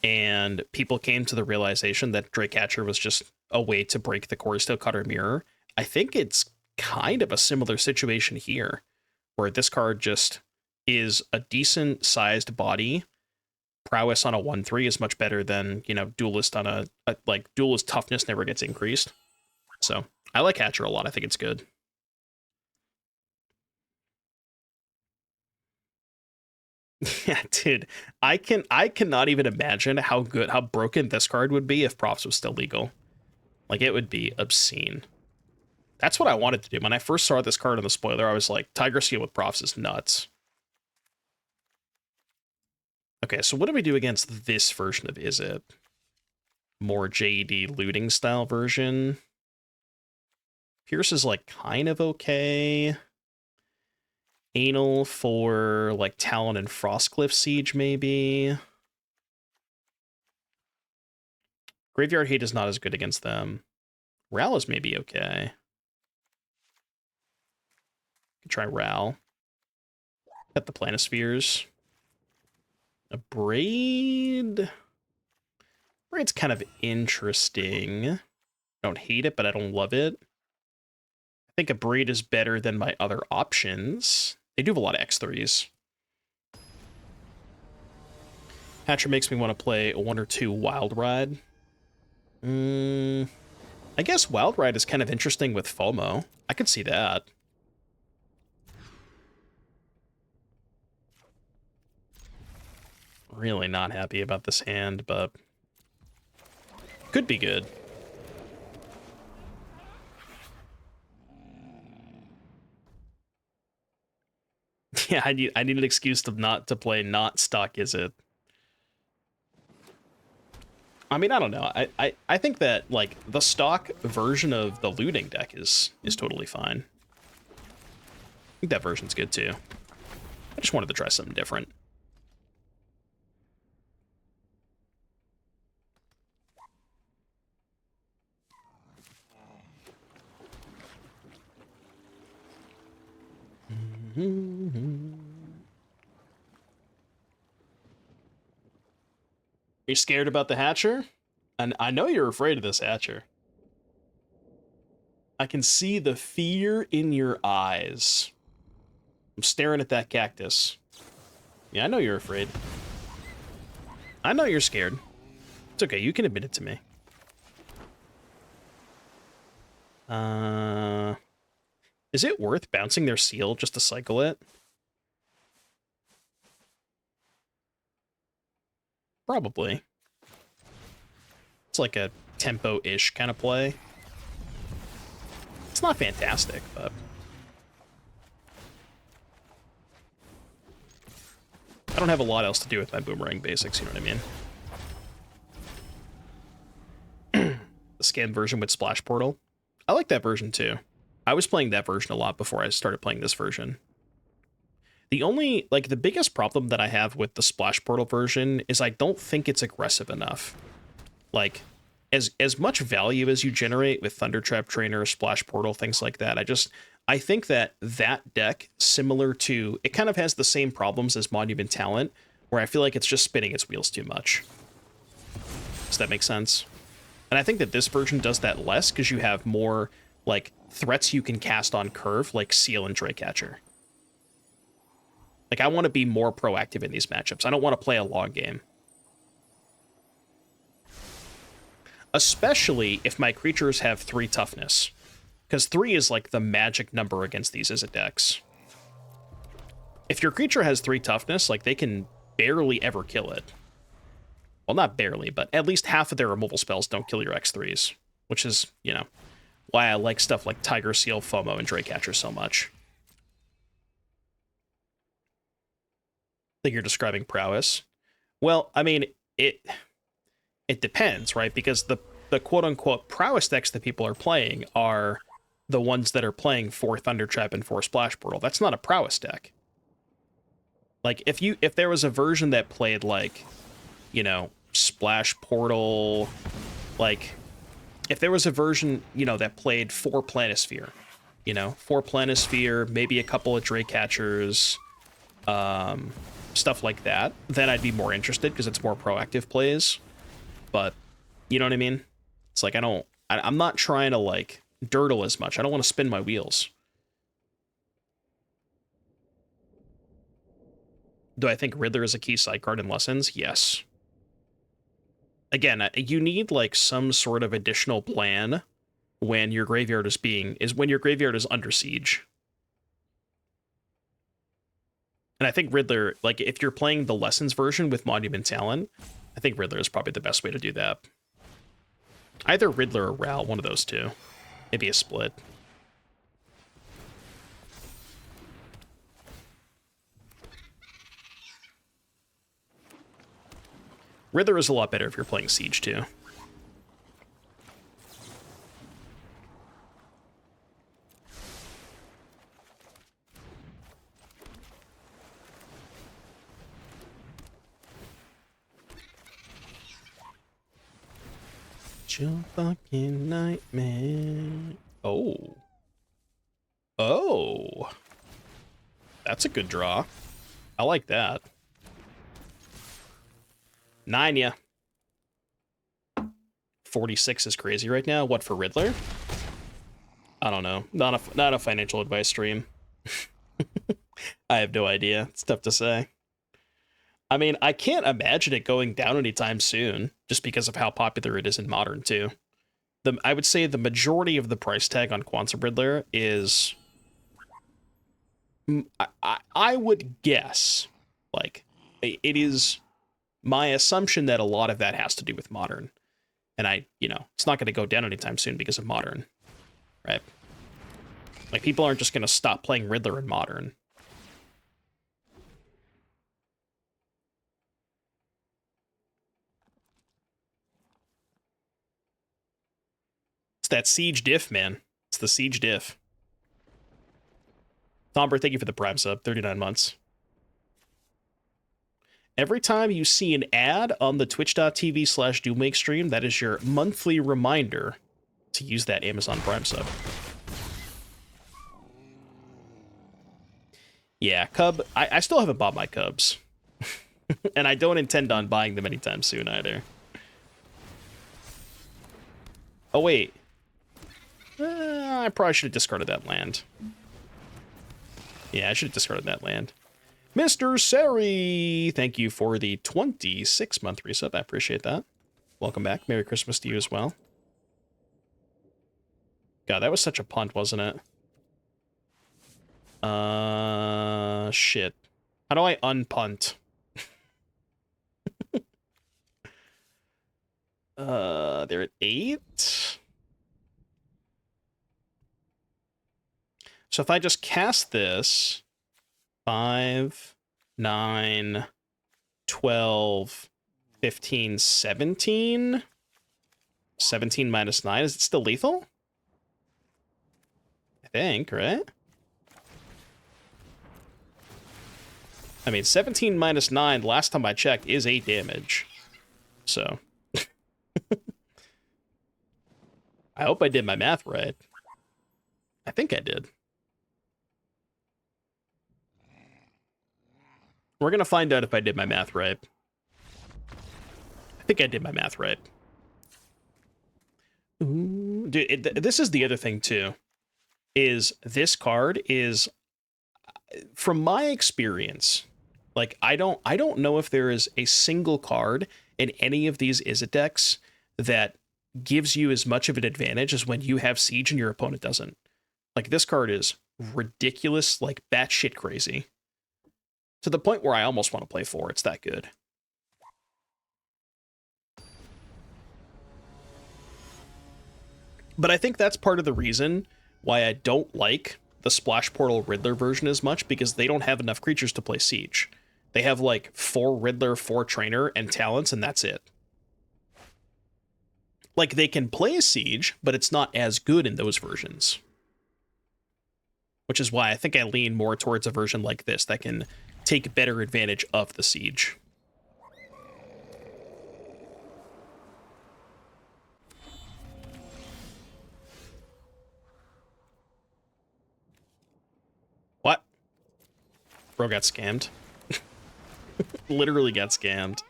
and people came to the realization that Drake Catcher was just a way to break the Quarry Steelcutter mirror. I think it's kind of a similar situation here, where this card just is a decent sized body. Prowess on a 1/3 is much better than, Duelist on a Duelist toughness never gets increased. So I like Hatcher a lot. I think it's good. Yeah, dude, I cannot even imagine how broken this card would be if props was still legal. Like, it would be obscene. That's what I wanted to do. When I first saw this card on the spoiler, I was like, Tiger Seal with props is nuts. Okay, so what do we do against this version of Izzet? More JD looting style version. Pierce is like kind of okay. Anal for like Talon and Frostcliff Siege, maybe. Graveyard Hate is not as good against them. Ral is maybe okay. Could try Ral. Cut the Planispheres. A Braid. Braid's kind of interesting. I don't hate it, but I don't love it. I think a Braid is better than my other options. They do have a lot of X3s. Hatcher makes me want to play a 1 or 2 Wild Ride. I guess Wild Ride is kind of interesting with FOMO. I could see that. Really not happy about this hand, but could be good. Yeah, I need an excuse to play not stock Izzet. I mean, I don't know. I think that like the stock version of the looting deck is totally fine. I think that version's good too. I just wanted to try something different. Are you scared about the Hatcher? And I know you're afraid of this Hatcher. I can see the fear in your eyes. I'm staring at that cactus. Yeah, I know you're afraid. I know you're scared. It's okay, you can admit it to me. Is it worth bouncing their seal just to cycle it? Probably. It's like a tempo-ish kind of play. It's not fantastic, but... I don't have a lot else to do with my boomerang basics, you know what I mean? The scanned version with Splash Portal. I like that version too. I was playing that version a lot before I started playing this version. The only, like, the biggest problem that I have with the Splash Portal version is I don't think it's aggressive enough. Like, as much value as you generate with Thunder Trap Trainer, Splash Portal, things like that, I think that deck, similar to, it kind of has the same problems as Monument Talent, where I feel like it's just spinning its wheels too much. Does that make sense? And I think that this version does that less, because you have more, like, threats you can cast on curve, like Seal and Draycatcher. Like, I want to be more proactive in these matchups. I don't want to play a long game. Especially if my creatures have 3 toughness. Because 3 is like the magic number against these Izzet decks. If your creature has 3 toughness, like, they can barely ever kill it. Well, not barely, but at least half of their removal spells don't kill your X3s. Which is, you know, why I like stuff like Tiger Seal, FOMO, and Draycatcher so much. I think you're describing prowess. Well, I mean, it depends, right? Because the quote-unquote prowess decks that people are playing are the ones that are playing 4 Thunder Trap and 4 Splash Portal. That's not a prowess deck. Like, if there was a version that played, like, you know, Splash Portal, like, if there was a version, you know, that played 4 Planisphere, you know, 4 Planisphere, maybe a couple of Draycatchers, stuff like that, then I'd be more interested because it's more proactive plays. But, you know what I mean? It's like, I'm not trying to, like, dirtle as much. I don't want to spin my wheels. Do I think Riddler is a key side card in Lessons? Yes. Again, you need, like, some sort of additional plan when your graveyard is under siege. And I think Riddler, like, if you're playing the Lessons version with Monument Talent, I think Riddler is probably the best way to do that. Either Riddler or Ral, one of those two. Maybe a split. Riddler is a lot better if you're playing Siege, too. Your fucking nightmare. Oh. Oh. That's a good draw. I like that. 9 ya. 46 is crazy right now. What, for Riddler? I don't know. Not a financial advice stream. I have no idea. It's tough to say. I mean, I can't imagine it going down anytime soon, just because of how popular it is in Modern, too. I would say the majority of the price tag on Quantum Riddler is... I would guess, like, it is my assumption that a lot of that has to do with Modern. And it's not going to go down anytime soon because of Modern, right? Like, people aren't just going to stop playing Riddler in Modern. It's that Siege diff, man. It's the Siege diff. Thomber, thank you for the Prime sub. 39 months. Every time you see an ad on the twitch.tv/DoomWake stream, that is your monthly reminder to use that Amazon Prime sub. Yeah, Cub. I still haven't bought my Cubs. And I don't intend on buying them anytime soon either. Oh, wait. I probably should have discarded that land. Yeah, I should have discarded that land. Mr. Sari, thank you for the 26-month resub. I appreciate that. Welcome back. Merry Christmas to you as well. God, that was such a punt, wasn't it? Shit. How do I unpunt? They're at 8. So if I just cast this, 5, 9, 12, 15, 17. 17 minus 9, is it still lethal? I think, right? I mean, 17 minus 9, last time I checked, is 8 damage. So. I hope I did my math right. I think I did. We're going to find out if I did my math right. I think I did my math right. Ooh, dude, this is the other thing, too. Is this card is, from my experience, like, I don't know if there is a single card in any of these Izzet decks that gives you as much of an advantage as when you have Siege and your opponent doesn't. Like, this card is ridiculous, like, batshit crazy. To the point where I almost want to play 4. It's that good. But I think that's part of the reason why I don't like the Splash Portal Riddler version as much, because they don't have enough creatures to play Siege. They have, like, 4 Riddler, 4 Trainer, and Talents, and that's it. Like, they can play Siege, but it's not as good in those versions. Which is why I think I lean more towards a version like this that can take better advantage of the Siege. What? Bro got scammed. Literally got scammed.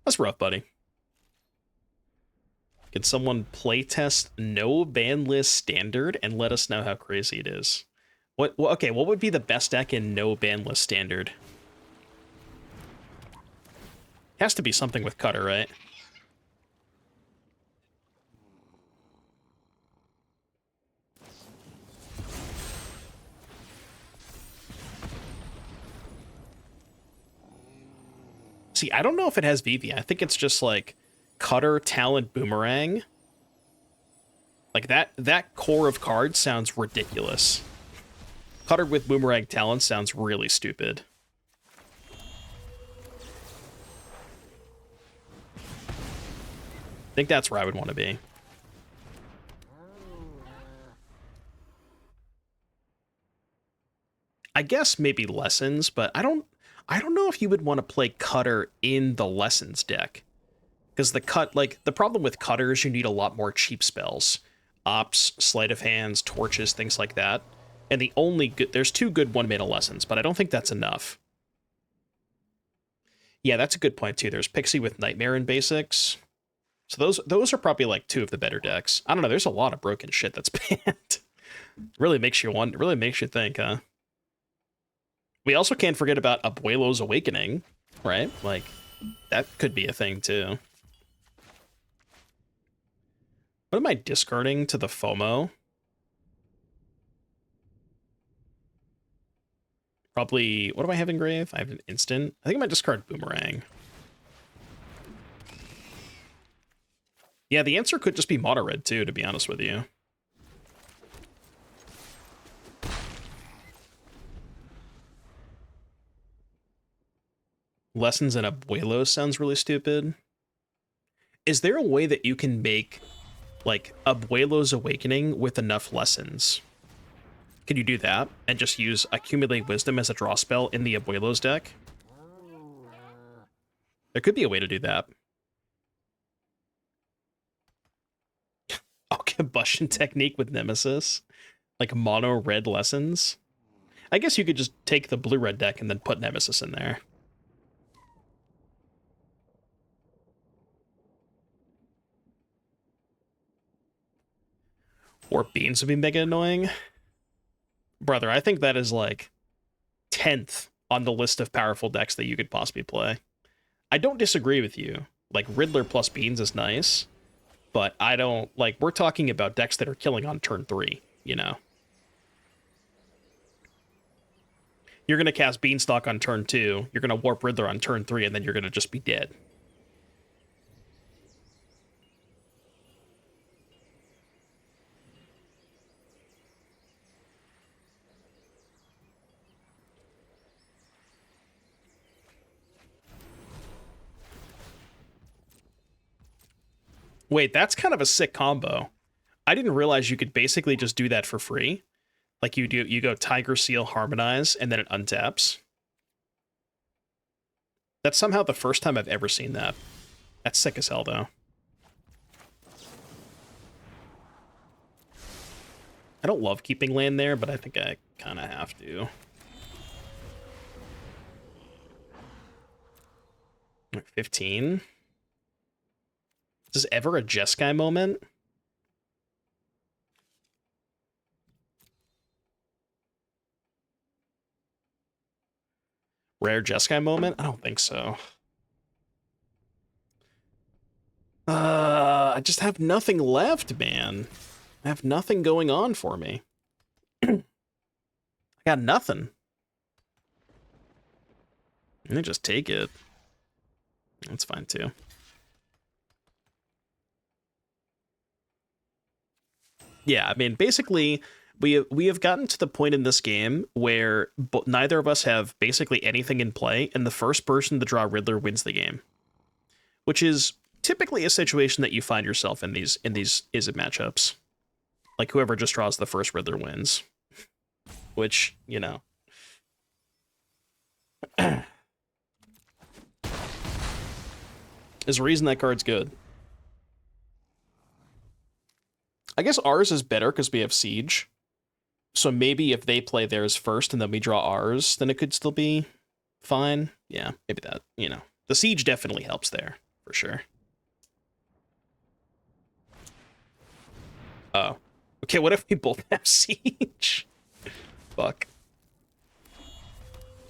That's rough, buddy. Can someone playtest no ban list standard and let us know how crazy it is? Okay, what would be the best deck in no ban list standard? Has to be something with Cutter, right? See, I don't know if it has VV. I think it's just like Cutter, Talent, Boomerang. Like that core of cards sounds ridiculous. Cutter with Boomerang Talent sounds really stupid. I think that's where I would want to be. I guess maybe Lessons, but I don't know if you would want to play Cutter in the Lessons deck. Because the problem with Cutter is you need a lot more cheap spells. Ops, Sleight of Hands, Torches, things like that. And there's 2 good 1-mana Lessons, but I don't think that's enough. Yeah, that's a good point too. There's Pixie with Nightmare in Basics. So those are probably like 2 of the better decks. I don't know, there's a lot of broken shit that's banned. Really makes you think, huh? We also can't forget about Abuelo's Awakening, right? Like, that could be a thing too. What am I discarding to the FOMO? Probably, what do I have in grave? I have an instant. I think I might discard Boomerang. Yeah, the answer could just be Mono Red too, to be honest with you. Lessons in Abuelo sounds really stupid. Is there a way that you can make, like, Abuelo's Awakening with enough lessons? Can you do that and just use Accumulate Wisdom as a draw spell in the Abuelo's deck? There could be a way to do that. Oh, Combustion Technique with Nemesis? Like mono red lessons? I guess you could just take the blue-red deck and then put Nemesis in there. Or Beans would be mega annoying. Brother, I think that is like 10th on the list of powerful decks that you could possibly play. I don't disagree with you. Like, Riddler plus Beans is nice, but I don't, like, we're talking about decks that are killing on turn 3, you know? You're going to cast Beanstalk on turn 2, you're going to Warp Riddler on turn 3, and then you're going to just be dead. Wait, that's kind of a sick combo. I didn't realize you could basically just do that for free. Like you go Tiger Seal Harmonize and then it untaps. That's somehow the first time I've ever seen that. That's sick as hell, though. I don't love keeping land there, but I think I kind of have to. 15. Is this ever a Jeskai moment? Rare Jeskai moment? I don't think so. I just have nothing left, man. I have nothing going on for me. I got nothing. Let me just take it. That's fine too. Yeah, I mean, basically, we have gotten to the point in this game where neither of us have basically anything in play, and the first person to draw Riddler wins the game, which is typically a situation that you find yourself in these Izzet matchups. Like whoever just draws the first Riddler wins, which, you know. There's a reason that card's good. I guess ours is better because we have Siege. So maybe if they play theirs first and then we draw ours, then it could still be fine. Yeah, maybe that, you know. The Siege definitely helps there, for sure. Oh. Okay, what if we both have Siege? Fuck.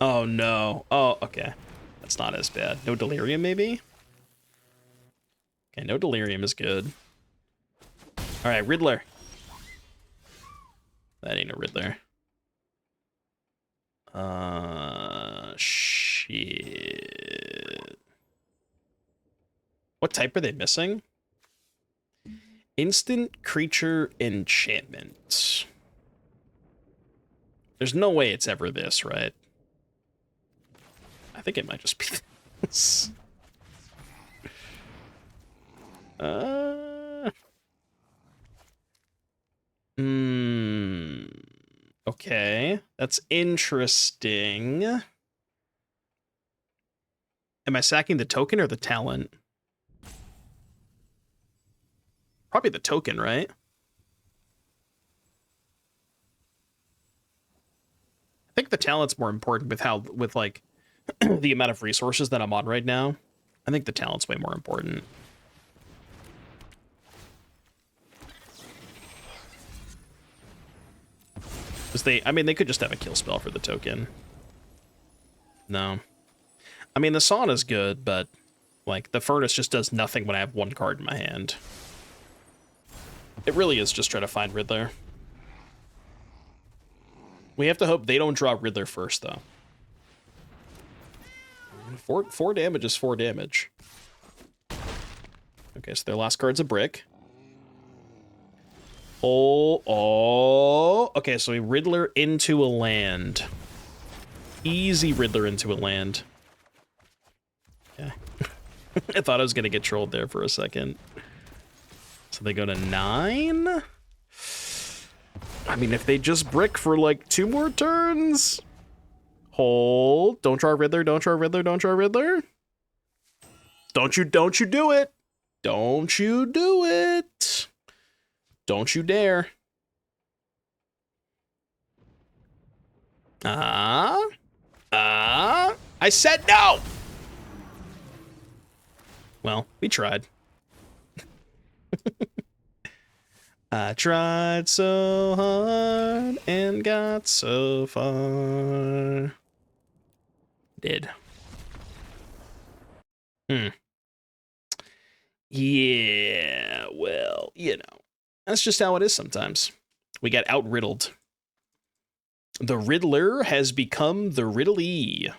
Oh, no. Oh, okay. That's not as bad. No Delirium, maybe? Okay, no Delirium is good. Alright, Riddler. That ain't a Riddler. Shit. What type are they missing? Instant creature enchantment. There's no way it's ever this, right? I think it might just be this. Okay, that's interesting. Am I sacking the token or the talent? Probably the token, right? I think the talent's more important with like the amount of resources that I'm on right now. I think the talent's way more important. Because they could just have a kill spell for the token. No. I mean, the sauna's good, but like the furnace just does nothing when I have one card in my hand. It really is just trying to find Riddler. We have to hope they don't draw Riddler first, though. 4 damage is 4 damage. Okay, so their last card's a brick. Oh. Okay, so we Riddler into a land. Easy Riddler into a land. Okay. I thought I was going to get trolled there for a second. So they go to 9? I mean, if they just brick for like 2 more turns. Hold. Don't draw Riddler, don't draw Riddler, don't draw Riddler. Don't you do it. Don't you do it. Don't you dare. I said no! Well, we tried. I tried so hard and got so far. Did. Yeah, well, you know. That's just how it is sometimes. We got out-riddled. The Riddler has become the Riddly.